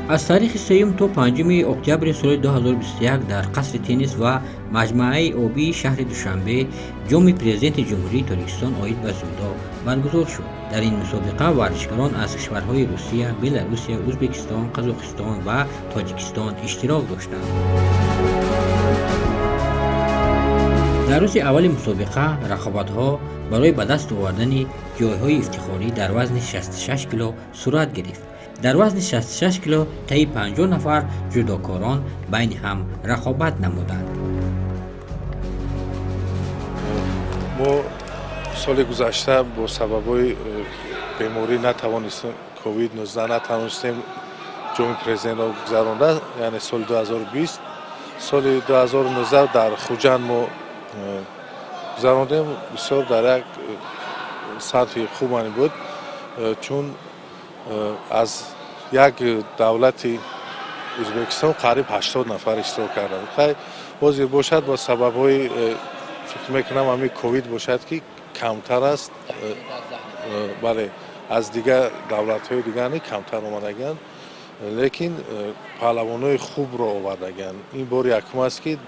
از تاریخ سیوم تا 5 اکتبر سال 2021 در قصر تنیس و مجمع آبی شهر دوشنبه جام پرزیدنت جمهوری تاجیکستان آید به زودا برگزار شد. در این مسابقه ورزشکاران از کشورهای روسیه، بلاروسیه، ازبکستان، قزاقستان و تاجیکستان اشتراک داشتند. در روز اول مسابقه رقابت‌ها برای به دست آوردن جایهای افتخاری در وزن 66 کیلو صورت گرفت. در وزن 66 کیلو طی 50 نفر جودوکاران بین هم رقابت نمودند. ما سال گذشته با سببای بیماری نتوانستیم، کووید 19 نتوانستیم جام پرزیدنت را گذرانده، یعنی سال 2020. سال 2019 در خوجند ما گذراندیم. بسیار در یک سطح خوبی بود، چون از یک دولت ازبکستان قریب 80 نفر اشتراک کردند. خیلی بازی باشد با سبب‌های فکر میکنم همین کووید باشد که کمتر است. بله، از دیگر دولت‌های دیگر کمتر آمدگند، لیکن پهلوان‌های خوب را آوردگند. این بار یکم است که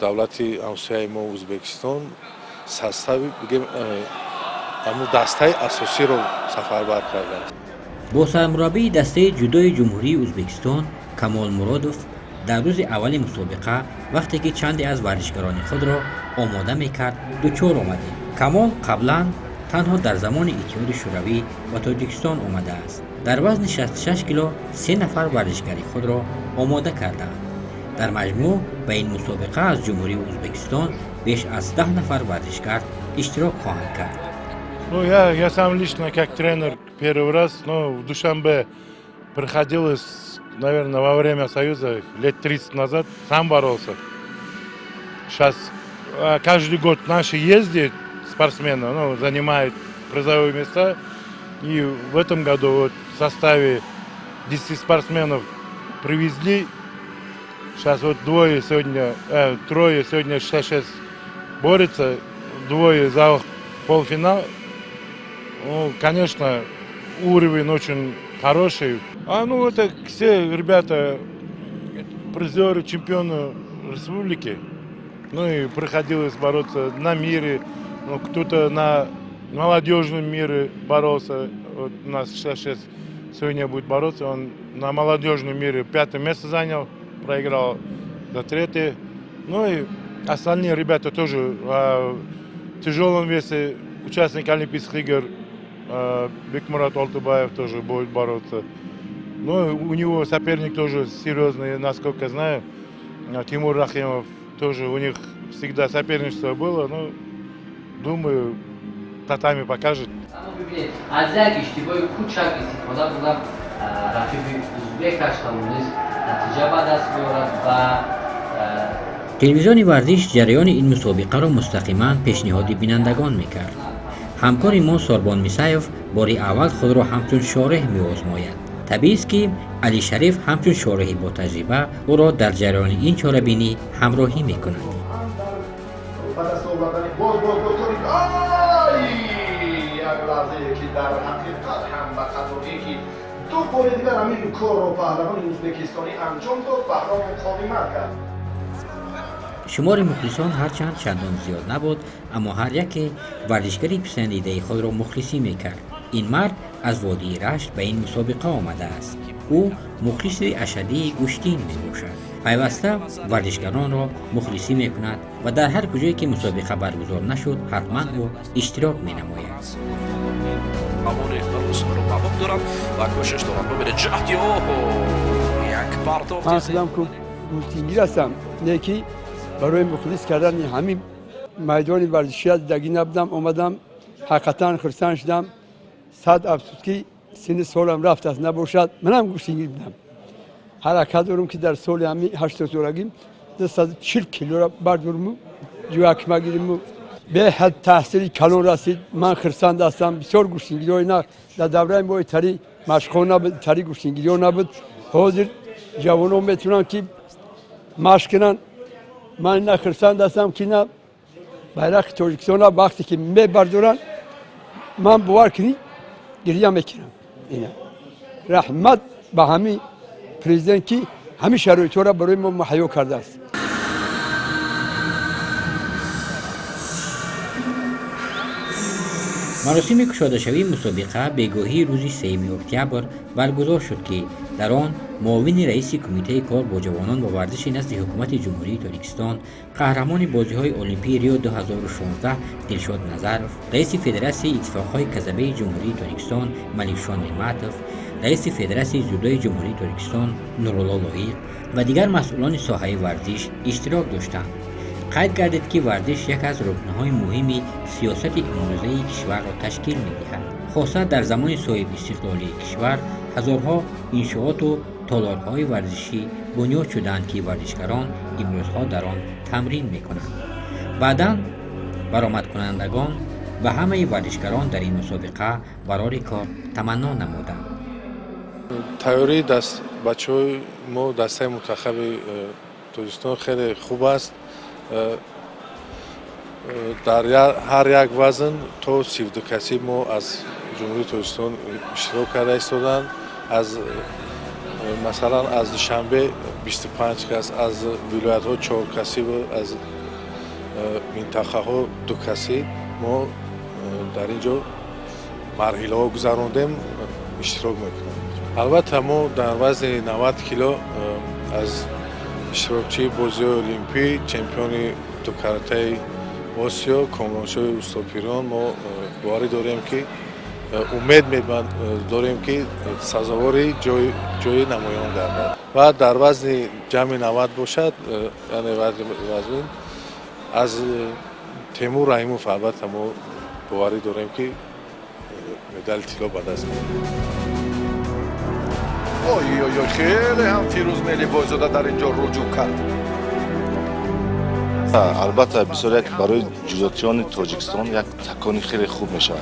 دولت همسایه ما ازبکستان بگیم همون دسته اساسی رو سفربر کردن. با سرمربی دسته جودوی جمهوری ازبکستان کمال مرادوف در روز اول مسابقه وقتی که چندی از ورزشکاران خود را آماده میکرد دچار آمده. کمال قبلا تنها در زمان اتحاد شوروی و تاجیکستان آمده است. در وزن 66 کیلو 3 نفر ورزشکاری خود را آماده کردند. در مجموع به این مسابقه از جمهوری ازبکستان بیش از 10 نفر ورزشکار اشتراک خواهند کرد. Ну, я сам лично как тренер первый раз, в Душанбе приходилось, наверное, во время Союза лет 30 назад, сам боролся. Сейчас каждый год наши ездят спортсмены, занимают призовые места. И в этом году вот в составе 10 спортсменов привезли. Сейчас вот трое сегодня 66 борются, двое за полуфинал. Конечно, уровень очень хороший. Это все ребята призеры, чемпионы республики. И приходилось бороться на мире, кто-то на молодежном мире боролся. Вот у нас 66 сегодня будет бороться, он на молодежном мире 5-е место занял, проиграл за 3-е. И остальные ребята тоже в тяжелом весе, участник Олимпийских игр Бекмурат Алтыбаев тоже будет бороться. У него соперник тоже серьезный, насколько я знаю, Тимур Рахимов. Тоже у них всегда соперничество было, думаю, татами покажет. از یک اشتباه کوچک استفاده بودم رقیب ازبک اشتمونیز نتیجه به دست بیارد و تلویزیون ورزش جریان این مسابقه را مستقیما پیشنهاد بینندگان میکرد. همکار ما ساربان میسایف باری اول خود را همچون شارح می‌آزماید. طبیعی است که علی شریف همچون شارحی با تجربه او را در جریان این چاره‌بینی همراهی میکند. شمار مخلصان هرچند چندان زیاد نبود، اما هر یک ورزشکاری پسندیده خود را مخلصی میکرد. این مرد از وادی رشت به این مسابقه آمده است. او مخلص اشدی گوشتین میباشد. پیوسته ورزشکاران را مخلصی میکند و در هر کجایی که مسابقه برگزار نشد حتما او اشتراک مینماید. من خودم که گوشتینگیر هستم، یکی برای مخلص کردن همین میدان ورزشی دیگه نبودم، اومدم حقیقتا خرسان شدم. صد افسوس که سن سالم رفت است نباشد منم گوشتینگیر بودم. حرکت دارم که در سال همین 80 سالگیم 240 کیلو را بردارم جوک مگیرم به حد تحصیل کلان رسید. من خرسان هستم، بسیار گوشتینگیری نه در دوره ما تری مشق‌ها نبود، تری گوشتینگیری نبود. حاضر جوانان میتونن که مشق کنن. من نه خرسان هستم که نه bayrak Türkistan'a baktı ki me barduran man buvar kini geriye mekiram. Yine rahmet با همین پرزیدنت که همین شرایط را برای ما مهیا کرده است. مراسم گشاده شوی مسابقه بگاهی روز 3 اکتبر برگزار شد که در آن معاون رئیس کمیته کار با جوانان و ورزش نزد حکومت جمهوری تاجیکستان، قهرمان بازی‌های المپی ریو 2016 دلشاد نظرов، رئیس فدراسیون اتفاق‌های کسبی جمهوری تاجیکستان ملیکشان نعمتov، رئیس فدراسیون جودوی جمهوری تاجیکستان نورالله لایق و دیگر مسئولان ساحه ورزش اشتراک داشتند. قید گردید که ورزش یک از رکنهای مهم سیاست امروزه کشور را تشکیل می‌دهد. خاصه در زمان صاحب استقلالی کشور هزارها انشاءات و تالارهای ورزشی بنیاد شدند که ورزشکاران امروزها در آن تمرین می‌کنند. بعداً برآمد کنندگان و همه ورزشکاران در این مسابقه برای کار تمنا نمودند. تیاری دست بچه‌های ما دسته منتخب تاجیکستان خیلی خوب است. در هر یک وزن تا 32 کسی ما از جمهوری تاجیکستان اشتراک کرده ایستادند. از مثلا از دوشنبه 25 کس، از ولایت ها 4 کسی و از منطقه ها 2 کسی ما در اینجا مرحله ها گذراندیم اشتراک میکنیم. البته ما در وزن 90 کیلو از اشتراکچی بازی المپی، چمپیون دو کاراته آسیا، کامرانشاه استاد ما باوری داریم که امید داریم که سزاوار جای نمایان گردد و در وزن جمع 90 باشد. یعنی وزن از تیمور رحیموف البته ما باوری داریم که مدال طلا به دست می‌آورد. خیلی هم فیروز ملی بایزاده در اینجا رجوع کرد. البته بسیار برای جودوچیان تاجیکستان یک تکانی خیلی خوب میشه،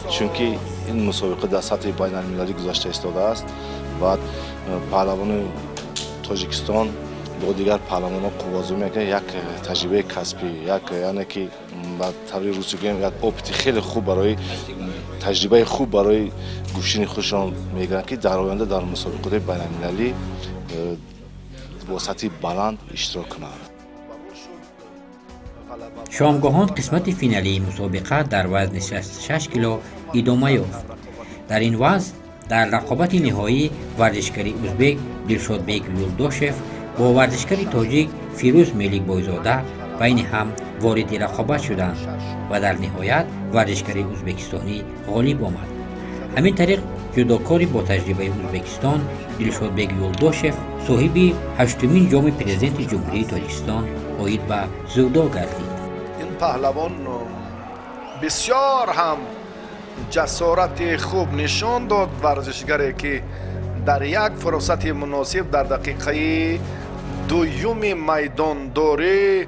چون که این مسابقه در سطح بین المللی گذاشته ایستاده است و پهلوان تاجیکستان با دیگر پهلوانان قوازی میکنه. یک تجربه کسبی، یعنی که با تعبیر روسی گیم یک اپتی خیلی خوب برای تجربه خوب برای گوشین خودشان میگیرن که در آینده در مسابقات بین المللی با سطح بلند اشتراک کنند. شامگاهان قسمت فینالی مسابقه در وزن 66 کیلو ادامه یافت. در این وزن در رقابت نهایی ورزشکاری ازبک دلشادبek یولداشف با ورزشکاری تاجیک فیروز ملیک بایزاده بین هم وارد رقابت شدند و در نهایت ورزشکاری ازبکستانی غالب آمد. همین طریق جودوکاری با تجربه ازبکستان دلشادبek یولداشف صاحب 8مین جام پرزیدنت جمهوری تاجیکستان عاید به زودو گردید. این پهلوان بسیار هم جسارت خوب نشان داد. ورزشگری که در یک فرصت مناسب در دقیقه دوم میدان داره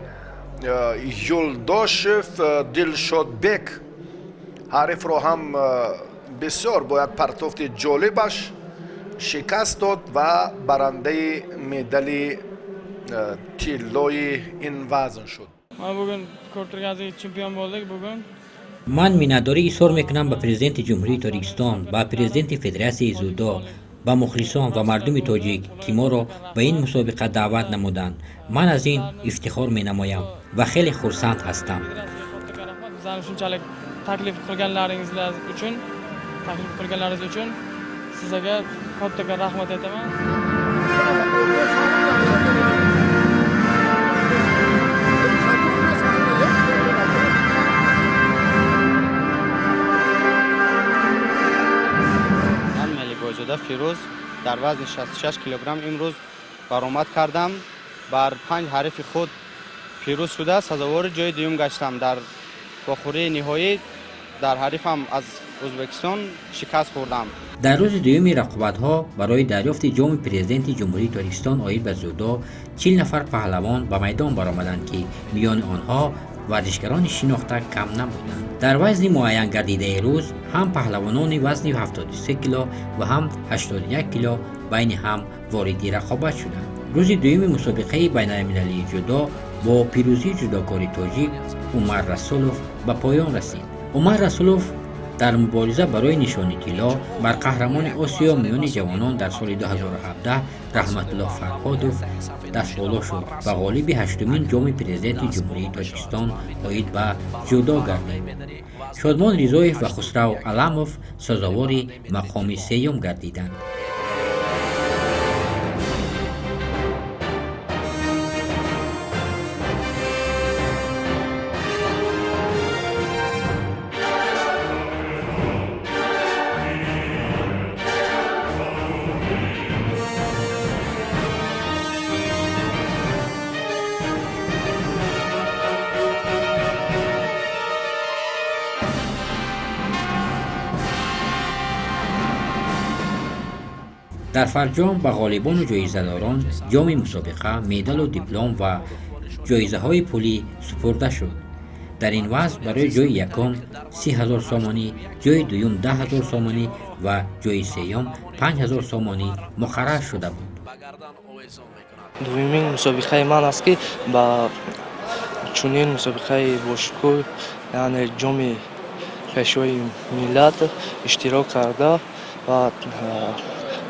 یولداشف دلشادبek حریف را هم بسیار با یک پرتافت جالبش شکست داد و برنده مدال طلای این وزن شد. ما بگن کورترگازی چمپیون بولدک بگن. من مینداری ایثار میکنم به پرزیدنت جمهوری تاجیکستان، به پرزیدنت فدراسیون زودو، به مخلصان و مردم تاجیک که ما را به این مسابقه دعوت نمودند. من از این افتخار می نمایم و خیلی خرسند هستم. Shunchalik taklif qilganlaringiz uchun sizga katta rahmat aytaman. من ملی بایزاده فیروز در وزن 66 کیلوگرم امروز برآمد کردم. بر 5 حریف خود پیروز شده سزاوار جای دوم گشتم. در باخوری نهایی در حریفم از ازبکستان شکست خوردم. در روز دوم رقابت‌ها برای دریافت جام پرزیدنت جمهوری تاجیکستان عاید به زودو 40 نفر پهلوان به میدان برآمدند که میان آنها ورزشکاران شناخته کم نبودند. در وزن معین گردیده روز هم پهلوانان وزن 73 کیلو و هم 81 کیلو بین هم وارد رقابت شدند. روز دوم مسابقه بین المللی جودو با پیروزی جودوکار تاجیک عمر رسولوف به پایان رسید. عمر رسولوف در مبارزه برای نشانی طلا بر قهرمان آسیا میان جوانان در سال 2017 رحمت الله فرهادوف دست بالا شد و غالب هشتمین جام پرزیدنت جمهوری تاجیکستان عاید به جودو گردید. شادمان رضایف و خسرو علموف سزاوار مقام سیوم گردیدند. در فرجام به غالبان و جایزه‌داران جام مسابقه، مدال و دیپلم و جایزه های پولی سپرده شد. در این وضع برای جای یکم 30,000 سامانی، جای دوم 10,000 سامانی و جای سوم 5,000 سامانی مقرر شده بود. دومین مسابقه من است که با چنین مسابقه باشکوه یعنی جام پیشوی ملت اشتراک کرده و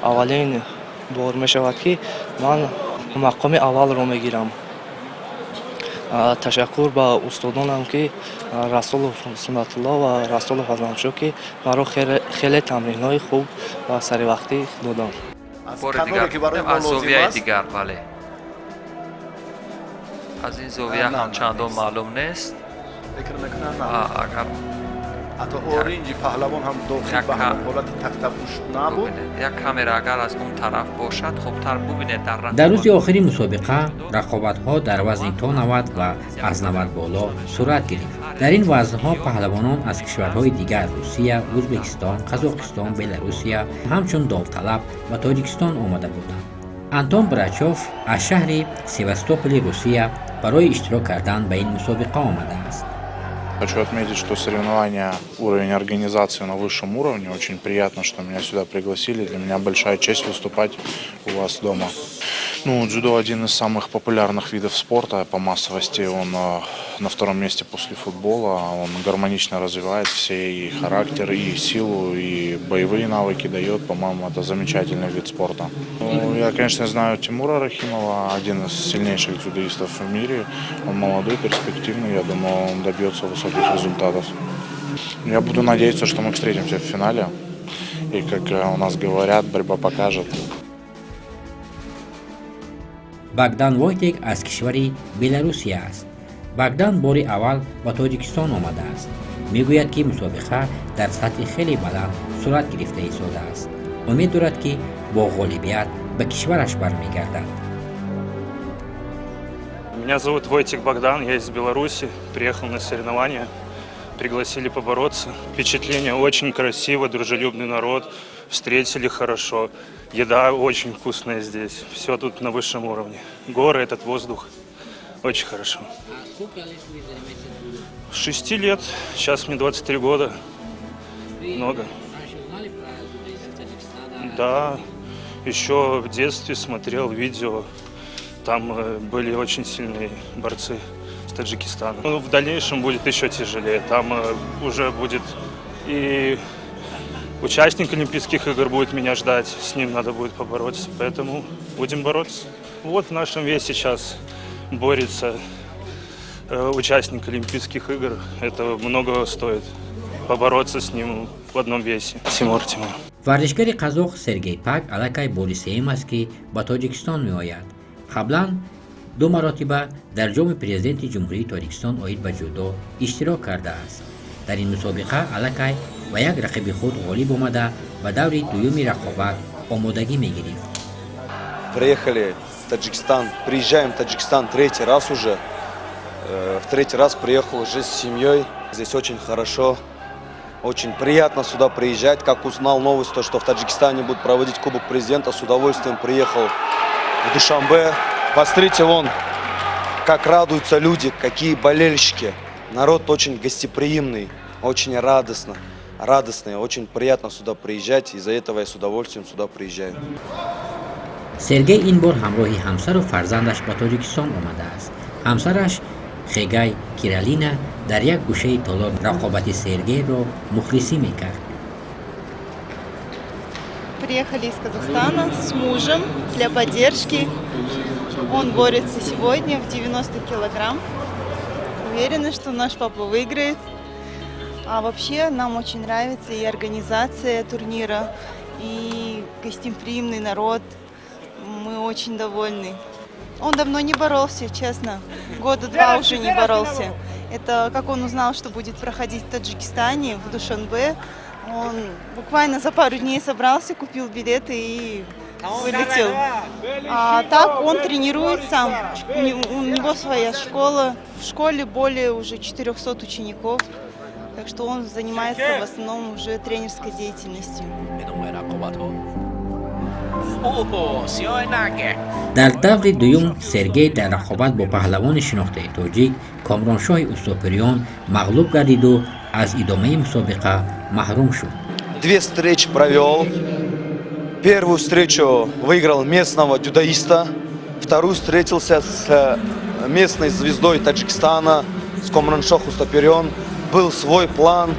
اولین بار می شود که من مقام اول را می گیرم. تشکر با استادانم که رسولов سنت الله و رسولов ازمشو که مرا خیلی تمرین های خوب و سری وقتی دادم. از زاویه دیگر بله. از این زاویه هم چندان معلوم نیست. اگر حتی اورنجی پهلوان هم داخل به حالت تخت‌پوش نبود. یک کامera اگر از اون طرف باشد خوبتر ببینید. در روز آخری مسابقه رقابت‌ها در وزن تا 90 و از 90 بالا صورت گرفت. در این وزن‌ها پهلوانان از کشورهای دیگر روسیه، ازبکستان، قزاقستان، بلاروسیه همچون داوطلب و تاجیکستان آمده بودند. انتون براچوف از شهر سевастополь روسیه برای اشتراک کردن به این مسابقه آمده است. Хочу отметить, что соревнования, уровень организации на высшем уровне. Очень приятно, что меня сюда пригласили. Для меня большая честь выступать у вас дома. Дзюдо один из самых популярных видов спорта по массовости. Он на втором месте после футбола. Он гармонично развивает все и характер, и силу, и боевые навыки дает. По-моему, это замечательный вид спорта. Я, конечно, знаю Тимура Рахимова, один из сильнейших дзюдоистов в мире. Он молодой, перспективный. Я думаю, он добьется высоких результатов. Я буду надеяться, что мы встретимся в финале. И, как у нас говорят, борьба покажет. богдан войтек аз кишвари беларусия аст. богдан бори аввал ба тоҷикистон омада аст. мегӯяд ки мусобиқа дар сатҳи хеле баланд сурат гирифта истода аст. умед дорад ки бо ғолибият ба кишвараш бармегардад. Меня зовут Войтек Богдан, я из Беларуси, приехал на соревнования, пригласили побороться. Впечатление очень красиво, дружелюбный народ, встретили хорошо. Еда очень вкусная здесь, все тут на высшем уровне. Горы, этот воздух, очень хорошо. С 6 лет, сейчас мне 23 года, много. Да, еще в детстве смотрел видео, там были очень сильные борцы с Таджикистана. В дальнейшем будет еще тяжелее, там уже будет и участник Олимпийских игр будет меня ждать, с ним надо будет побороться, поэтому будем бороться. Вот в нашем весе сейчас борется участник Олимпийских игр, это много стоит, побороться с ним в одном весе. Тимур. варзишгари қазоқ Сергей Пак аллакай бори сеюм аст ки ба Тоҷикистон меояд. қаблан 2 маротиба дар ҷоми президенти ҷумҳурии Тоҷикистон оид ба ҷудо иштирок карда аст. дар ин мусобиқа аллакай ба як рақиби худ ғолиб омада ба даври дуюми рақобат омодагӣ мегирифт. Приехали в Таджикистан, приезжаем в Таджикистан третий раз уже. В третий раз приехал уже с семьей. Здесь очень хорошо, очень приятно сюда приезжать. Как узнал новость, то, что в Таджикистане будут проводить Кубок президента, с удовольствием приехал в Душанбе. Посмотрите, вон, как радуются люди, какие болельщики. Народ очень гостеприимный, очень радостный, очень приятно сюда приезжать. Из-за этого я с удовольствием сюда приезжаю. сергей ин бор ҳамроҳи ҳамсару фарзандаш ба тоҷикистон омадааст. ҳамсараш خیگای کیرالینا در یک گوشه تالار رقابت سرگی را مخلصی میکرد. Приехали из Казахстана с мужем для поддержки. Он борется сегодня в 90 килограмм. Уверены, что наш папа выиграет. А вообще нам очень нравится и организация турнира, и гостеприимный народ. Мы очень довольны. Он давно не боролся, честно. Года 2 уже не боролся. Это как он узнал, что будет проходить в Таджикистане, в Душанбе. Он буквально за пару дней собрался, купил билеты и вылетел. А так он тренирует сам. У него своя школа. В школе более уже 400 учеников. Так что он занимается в основном уже тренерской деятельностью. در دور دوم سرگی در رقابت با پهلوان شناخته تاجیک کامرانشاه اوستاپریان مغلوب گردید و از ادامه مسابقه محروم شد. 2 встречи провел. Первую встречу выиграл местного дзюдоиста. Вторую встретился с местной звездой Таджикистана, с Комраншах Устаперен. Был свой план,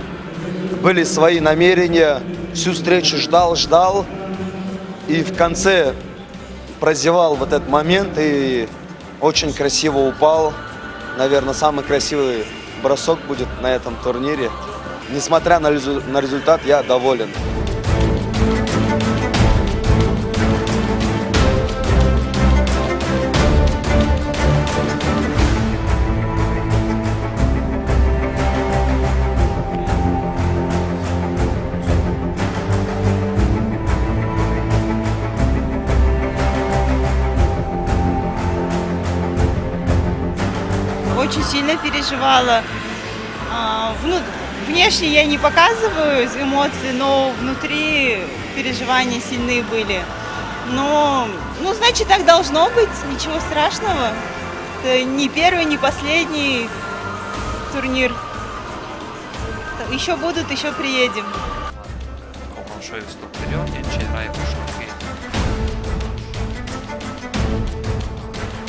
были свои намерения. Всю встречу ждал. И в конце прозевал вот этот момент и очень красиво упал. Наверное, самый красивый бросок будет на этом турнире. Несмотря на результат, я доволен. Очень сильно переживала. Внешне я не показываю эмоции, но внутри переживания сильные были. Но, значит, так должно быть, ничего страшного. Это не первый, не последний турнир. Еще будут, еще приедем.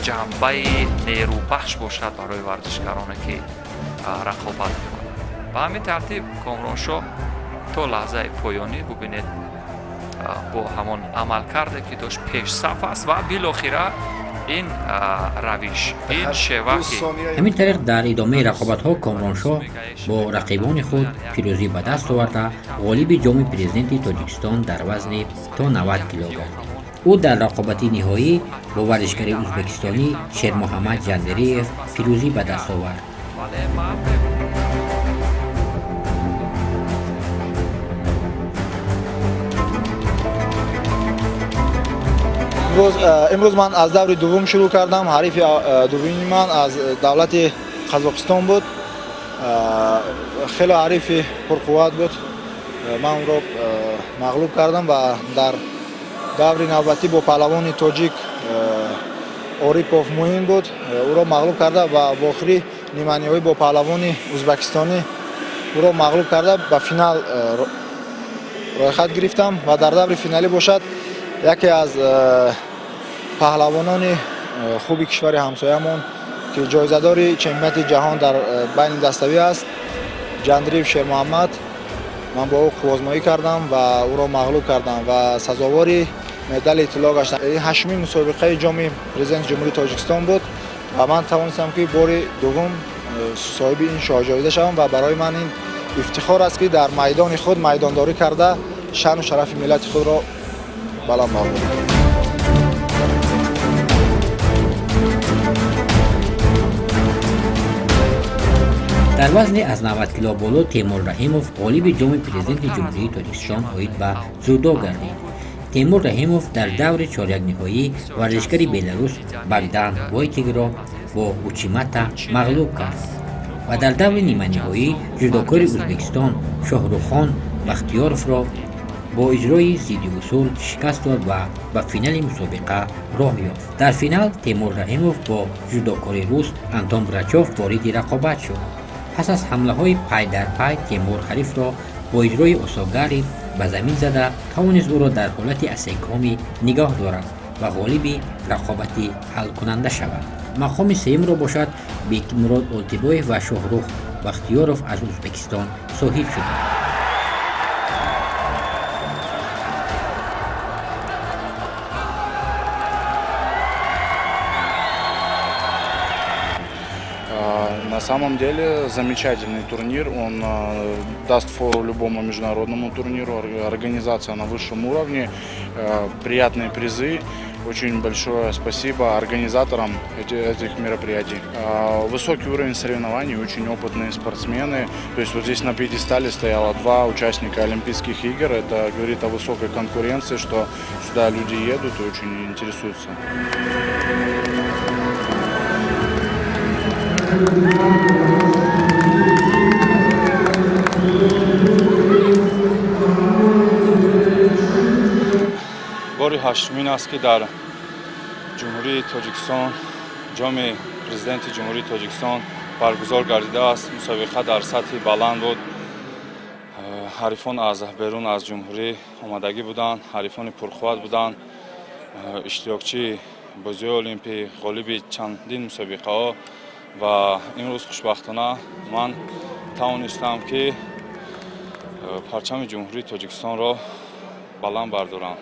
ҷанбаи нерӯбахш бошад барои варзишгароне ки рақобат мекунад. ба ҳамин тартиб комроншоҳ то лаҳзаи поёнӣ бубинед бо ҳамон амалкарде ки дошт пешсаф аст ва билохира ин равиш ин шева ки همین طریق در ادامه رقابت‌ها کامرانشاه با رقیبان خود پیروزی به دست آورده غالب جام پرزیدنت تاجیکستان در وزن تا 90 کیلو گردید. او در رقابت نهایی با ورزشکار ازبکستانی شیرمحمد جندریف پیروزی به دست آورد. امروز من از دور دوم شروع کردم. حریف دومی من از دولت قزاقستان بود. خیلی حریف پرقوت بود. من اون رو مغلوب کردم و در دور نوبتی با پهلوان تاجیک اوریپوف موین بود. او را مغلوب کرده و آخری نیمه‌نهایی با پهلوان ازبکستانی او را مغلوب کرده به فینال رویخط گرفتم و در دور فینالی باشد یکی از پهلوانان خوبی کشور همسایه‌مون که جایزه‌دار چمپیونات جهان در بین دسته‌ای است، جندریف شیرمحمد. من با او خوازمایی کردم و او را مغلوب کردم و سزاوار مدال طلا گشتم. این هشمین مسابقه جام پرزیدنت جمهوری تاجیکستان بود و من توانستم که بار دوم صاحب این شاه جایزه شوم و برای من این افتخار است که در میدان خود میدانداری کرده شان و شرف ملت خود را بلند نمودم. در وزن از 90 کیلو بالا تیمور رحیموف غالب جام پرزیدنت جمهوری تاجیکستان آید به جودو گردید. تیمور رحیموف در دور چهارک نهایی ورزشکار بلاروس باگدان وایتیگ را با اوچیماتا مغلوب کرد و در دور نیمه نهایی جودوکار ازبکستان شاهروخان بختیاروف را با اجرای ضد اصول شکست داد و به فینال مسابقه راه یافت. در فینال تیمور رحیموف با جودوکار روس انتون براچوف وارد رقابت شد. پس از حمله های پای در پای تیمور حریف را با اجرای اصولگری به زمین زده توانست او را در حالت استحکامی نگاه دارد و غالب رقابت حل کننده شود. مقام سوم را باشد بیکمراد اولتیبویف و شاهرخ بختیاروف از ازبکستان صاحب شدند. На самом деле замечательный турнир, он даст фору любому международному турниру, организация на высшем уровне, приятные призы. Очень большое спасибо организаторам этих мероприятий. Высокий уровень соревнований, очень опытные спортсмены. То есть вот здесь на пьедестале стояло 2 участника Олимпийских игр. Это говорит о высокой конкуренции, что сюда люди едут и очень интересуются. باری هشتمین است که در جمهوری تاجیکستان جام پرزیدنت جمهوری تاجیکستان برگزار گردیده است. مسابقه در سطح بلند بود. حریفان از بیرون از جمهوری آمدگی بودند، حریفان پرقوت بودند. اشتراکچی بازی المپی غالب چندین مسابقه ها و امروز خوشبختانه من توانستم که پرچم جمهوری تاجیکستان را بلند بردارم.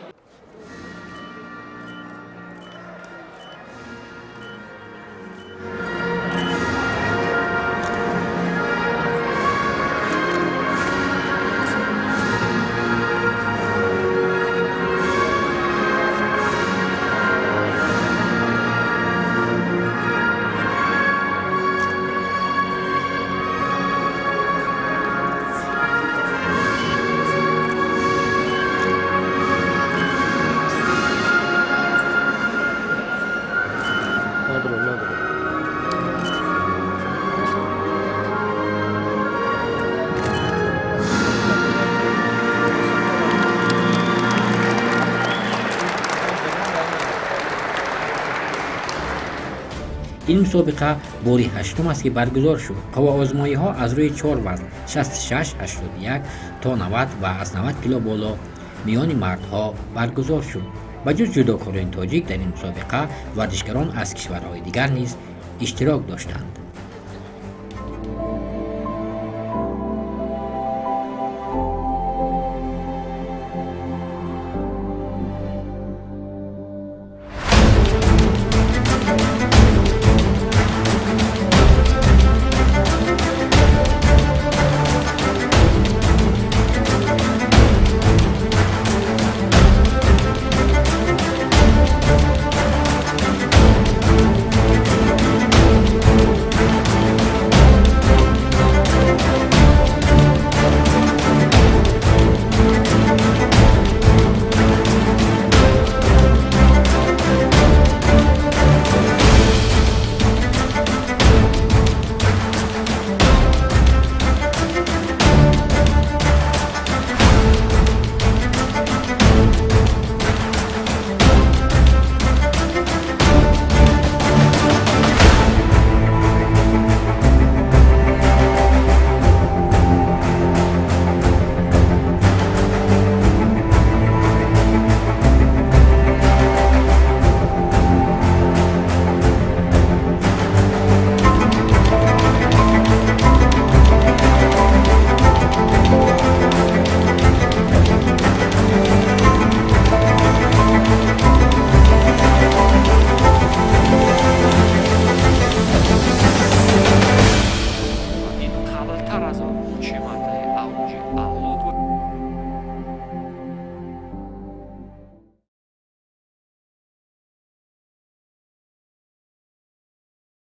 این مسابقه باری هشتم است که برگزار شد. هواآزمایی ها از روی 4 وزن 66, 81 تا 90 و از 90 کیلو بالا میان مردها برگزار شد. بجز جودوکاران تاجیک در این مسابقه ورزشکاران از کشورهای دیگر نیز اشتراک داشتند.